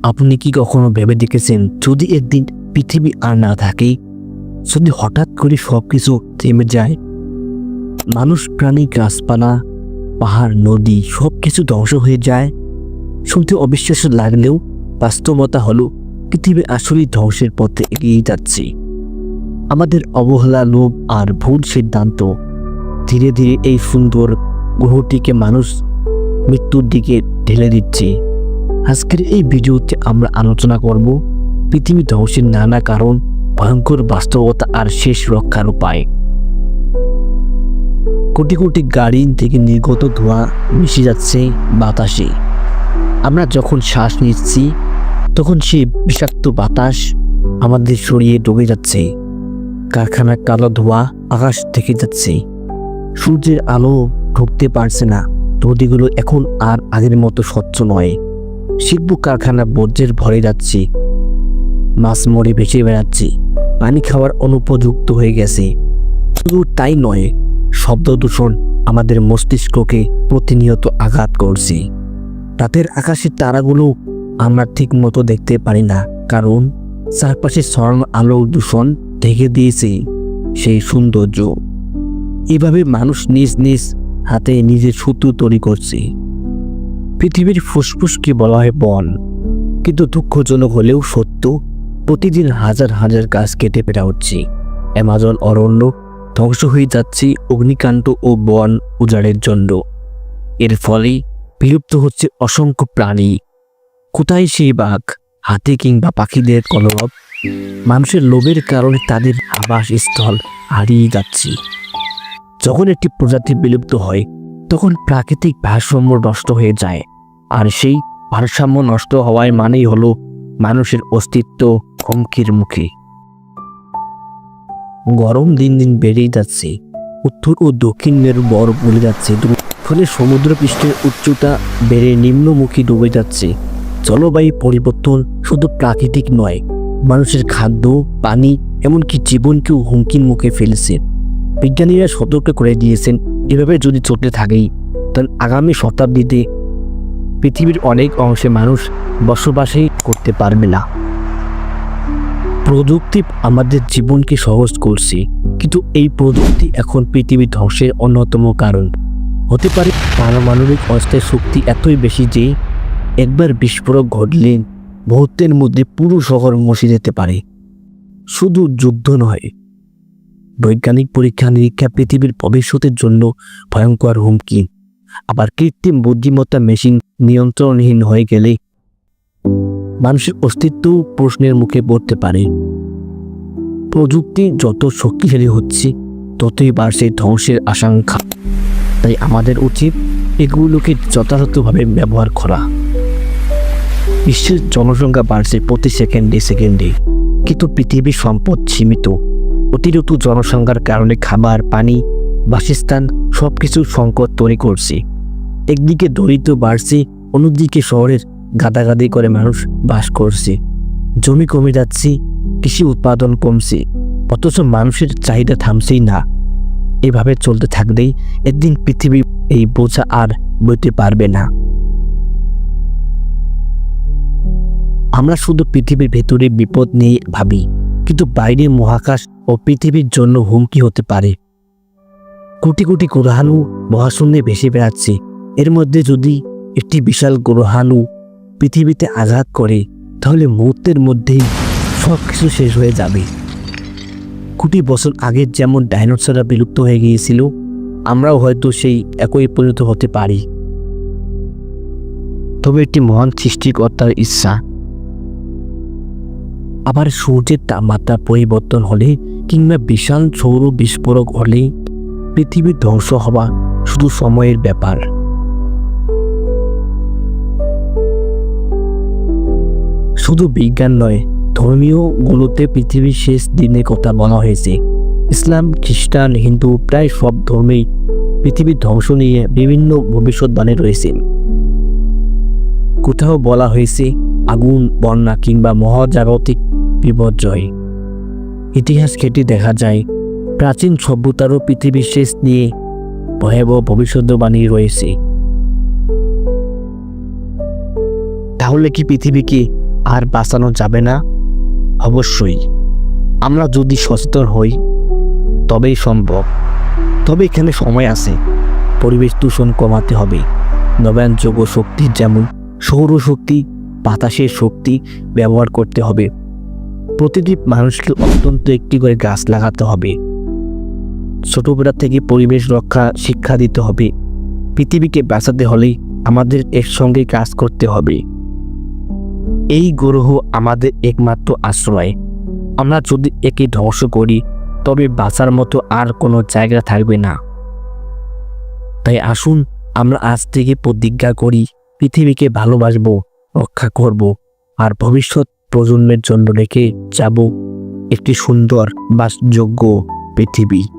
আপনি কি কখনো ভেবে দেখেছেন, যদি একদিন পৃথিবী আর না থাকে, যদি হঠাৎ করে সবকিছু থেমে যায়, মানুষ, প্রাণী, গাছপালা, পাহাড়, নদী সবকিছু ধ্বংস হয়ে যায়? শুনতে অবিশ্বাস্য লাগলেও বাস্তবতা হলো পৃথিবী আসলেই ধ্বংসের পথে এগিয়ে যাচ্ছে। আমাদের অবহেলা, লোভ আর ভুল সিদ্ধান্ত ধীরে ধীরে এই সুন্দর গ্রহটিকে মানুষ মৃত্যুর দিকে ঠেলে দিচ্ছে। আজকের এই ভিডিওতে আমরা আলোচনা করব পৃথিবী ধ্বংসের নানা কারণ, ভয়ঙ্কর বাস্তবতা আর শেষ রক্ষার উপায়। কোটি কোটি গাড়ি থেকে নির্গত ধোঁয়া মিশে যাচ্ছে বাতাসে। আমরা যখন শ্বাস নিচ্ছি তখন সেই বিষাক্ত বাতাস আমাদের শরীরে ঢুকে যাচ্ছে। কারখানার কালো ধোঁয়া আকাশ থেকে যাচ্ছে। সূর্যের আলো ঢুকতে পারছে না। নদীগুলো এখন আর আগের মতো স্বচ্ছ নয়। শিল্প কারখানা বর্জ্যের ভরে যাচ্ছে। মাছ মরে ভেসে বেড়াচ্ছে। পানি খাওয়ার অনুপযুক্ত হয়ে গেছে। শুধু তাই নয়, শব্দ দূষণ আমাদের মস্তিষ্ককে প্রতিনিয়ত আঘাত করছে। রাতের আকাশের তারাগুলো আমরা ঠিক মতো দেখতে পারি না, কারণ চারপাশে ছড়ানো আলোর দূষণ ঢেকে দিয়েছে সেই সৌন্দর্য। এভাবে মানুষ নিজ নিজ হাতে নিজের শত্রু তৈরি করছে। পৃথিবীর ফুসফুসকে বলা হয় বন, কিন্তু দুঃখজনক হলেও সত্য, প্রতিদিন হাজার হাজার গাছ কেটে ফেলা হচ্ছে। অ্যামাজন অরণ্য ধ্বংস হয়ে যাচ্ছে অগ্নিকাণ্ড ও বন উজাড়ের জন্য। এর ফলে বিলুপ্ত হচ্ছে অসংখ্য প্রাণী। কোথায় সেই বাঘ, হাতি কিংবা পাখিদের কলরব? মানুষের লোভের কারণে তাদের আবাসস্থল হারিয়ে যাচ্ছে। যখন একটি প্রজাতি বিলুপ্ত হয়, তখন প্রাকৃতিক ভারসাম্য নষ্ট হয়ে যায়। আর সেই ভারসাম্য নষ্ট হওয়ার মানেই হলো মানুষের অস্তিত্ব হুমকির মুখে। গরম দিন দিন বেড়েই যাচ্ছে। উত্তর ও দক্ষিণ মেরু বরফ গলে যাচ্ছে। ফলে সমুদ্রপৃষ্ঠের উচ্চতা বেড়ে নিম্নমুখী ডুবে যাচ্ছে। জলবায়ু পরিবর্তন শুধু প্রাকৃতিক নয়, মানুষের খাদ্য, পানি, এমনকি জীবনকেও হুমকির মুখে ফেলেছে। বিজ্ঞানীরা সতর্ক করে দিয়েছেন, এভাবে যদি চলতে থাকেই তাহলে আগামী শতাব্দীতে পৃথিবীর অনেক অংশে মানুষ বসবাসই করতে পারবে না। প্রযুক্তি আমাদের জীবনকে সহজ করছে, কিন্তু এই প্রযুক্তি এখন পৃথিবী ধ্বংসের অন্যতম কারণ হতে পারে। পারমাণবিক অস্ত্রের শক্তি এতই বেশি যে একবার বিস্ফোরক ঘটলে মুহূর্তের মধ্যে পুরো শহর মুছে যেতে পারে। শুধু যুদ্ধ নয়, বৈজ্ঞানিক পরীক্ষা নিরীক্ষা পৃথিবীর ভবিষ্যতের জন্য ভয়ঙ্কর হুমকি। আবার কৃত্রিম বুদ্ধিমত্তা মেশিন নিয়ন্ত্রণহীন হয়ে গেলে মানুষের অস্তিত্ব প্রশ্নের মুখে পড়তে পারে। প্রযুক্তি যত শক্তিশালী হচ্ছে, ততই বাড়ছে ধ্বংসের আশঙ্কা। তাই আমাদের উচিত এগুলোকে যথাযথভাবে ব্যবহার করা। বিশ্বের জনসংখ্যা বাড়ছে প্রতি সেকেন্ডে সেকেন্ডে, কিন্তু পৃথিবীর সম্পদ সীমিত। অতিরিক্ত জনসংখ্যার কারণে খাবার, পানি, বাসস্থান সবকিছুর সংকট তৈরি করছে। একদিকে দরিদ্র বাড়ছে, অন্যদিকে শহরের গাদাগাদি করে মানুষ বাস করছে। জমি কমে যাচ্ছে, কৃষি উৎপাদন কমছে, অথচ মানুষের চাহিদা থামছেই না। এভাবে চলতে থাকলেই একদিন পৃথিবী এই বোঝা আর বইতে পারবে না। আমরা শুধু পৃথিবীর ভেতরে বিপদ নিয়ে ভাবি, কিন্তু বাইরে মহাকাশ ও পৃথিবীর জন্য হুমকি হতে পারে। কোটি কোটি গ্রহাণু মহাশূন্যে ভেসে বেড়াচ্ছে। এর মধ্যে যদি একটি বিশাল গ্রহাণু পৃথিবীতে আঘাত করে, তাহলে মুহূর্তের মধ্যেই সব কিছু শেষ হয়ে যাবে। কোটি বছর আগে যেমন ডাইনোসররা বিলুপ্ত হয়ে গিয়েছিল, আমরাও হয়তো সেই একই পরিণত হতে পারি। তবে একটি মহান সৃষ্টিকর্তার ইচ্ছা। আবার সূর্যের তাপমাত্রা পরিবর্তন হলে কিংবা বিশাল সৌর বিস্ফোরক হলে পৃথিবীর ধ্বংস হওয়া শুধু সময়ের ব্যাপার। শুধু বিজ্ঞান নয়, ধর্মীয় গুলোতে পৃথিবীর শেষ দিনের কথা বলা হয়েছে। ইসলাম, খ্রিস্টান, হিন্দু প্রায় সব ধর্মেই পৃথিবীর ধ্বংস নিয়ে বিভিন্ন ভবিষ্যৎবাণী রয়েছে। কোথাও বলা হয়েছে আগুন, বন্যা কিংবা মহাজাগতিক বিপর্যয়। ইতিহাস ঘেঁটে দেখা যায় প্রাচীন সভ্যতারও পৃথিবীর শেষ নিয়ে ভয়াবহ ভবিষ্যৎবাণী রয়েছে। তাহলে কি পৃথিবীকে আর বাঁচানো যাবে না? অবশ্যই। আমরা যদি সচেতন হই তবেই সম্ভব। তবে এখানে সময় আছে। পরিবেশ দূষণ কমাতে হবে। নবায়নযোগ্য শক্তি যেমন সৌরশক্তি, বাতাসের শক্তি ব্যবহার করতে হবে। প্রতিটি মানুষকে অন্তত একটি করে গাছ লাগাতে হবে। ছোটবেলা থেকে পরিবেশ রক্ষা শিক্ষা দিতে হবে। পৃথিবীকে বাঁচাতে হলে আমাদের একসঙ্গে কাজ করতে হবে। এই গ্রহ আমাদের একমাত্র আশ্রয়। আমরা যদি একে ধ্বংস করি তবে বাঁচার মতো আর কোনো জায়গা থাকবে না। তাই আসুন আমরা আজ থেকে প্রতিজ্ঞা করি, পৃথিবীকে ভালোবাসবো, রক্ষা করব আর ভবিষ্যৎ প্রজন্মের জন্য রেখে যাব একটি সুন্দর বাসযোগ্য পৃথিবী।